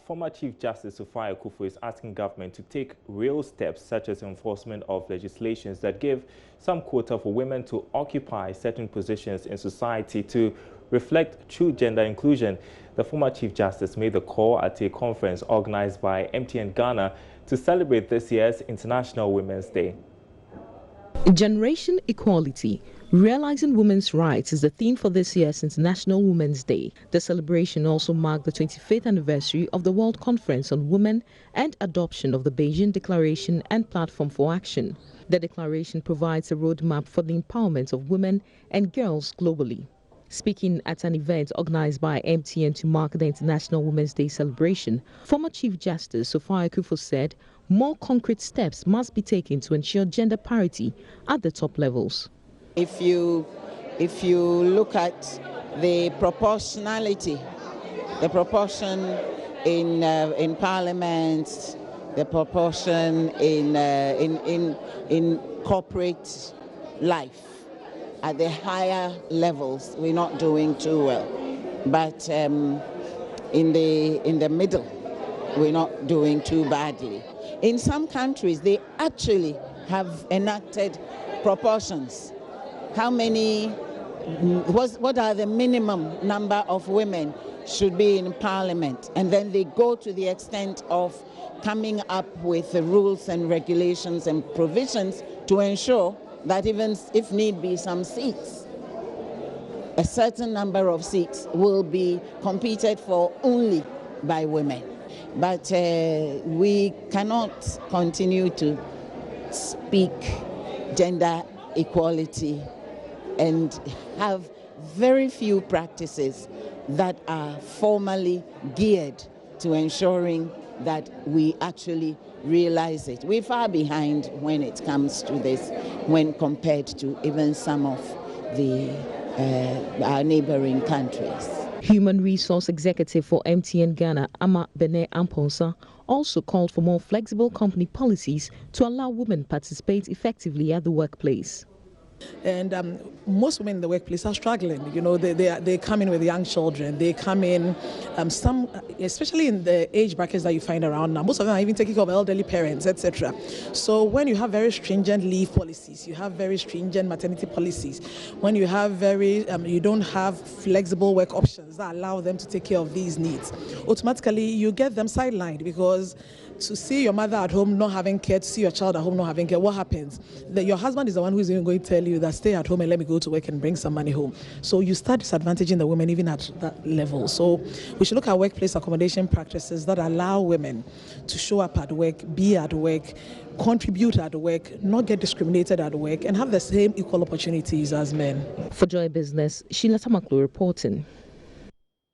Former Chief Justice Sophia Akufo is asking government to take real steps such as enforcement of legislations that give some quota for women to occupy certain positions in society to reflect true gender inclusion. The former Chief Justice made the call at a conference organized by MTN Ghana to celebrate this year's International Women's Day. Generation Equality, Realizing Women's Rights is the theme for this year's International Women's Day. The celebration also marked the 25th anniversary of the World Conference on Women and adoption of the Beijing Declaration and Platform for Action. The declaration provides a roadmap for the empowerment of women and girls globally. Speaking at an event organized by MTN to mark the International Women's Day celebration, former Chief Justice Sophia Akufo said more concrete steps must be taken to ensure gender parity at the top levels. If you look at the proportionality, the proportion in Parliament, the proportion in corporate life, at the higher levels, we're not doing too well. But in the middle, we're not doing too badly. In some countries, they actually have enacted proportions. How many, what are the minimum number of women should be in Parliament? And then they go to the extent of coming up with the rules and regulations and provisions to ensure that even if need be some seats, a certain number of seats will be competed for only by women. But we cannot continue to speak gender equality and have very few practices that are formally geared to ensuring that we actually realize it. We're far behind when it comes to this, when compared to even some of our neighboring countries. Human Resource Executive for MTN Ghana, Ama Bene Amponsa, also called for more flexible company policies to allow women participate effectively at the workplace. And most women in the workplace are struggling. You know, they come in with young children. They come in, some, especially in the age brackets that you find around now, most of them are even taking care of elderly parents, etc. So when you have very stringent leave policies, you have very stringent maternity policies, when you have you don't have flexible work options that allow them to take care of these needs, automatically you get them sidelined, because to see your mother at home not having care, to see your child at home not having care, what happens? Your husband is the one who is even going to tell you that stay at home and let me go to work and bring some money home. So you start disadvantaging the women even at that level. So we should look at workplace accommodation practices that allow women to show up at work, be at work, contribute at work, not get discriminated at work, and have the same equal opportunities as men. For Joy Business, Sheila Tamaklo reporting.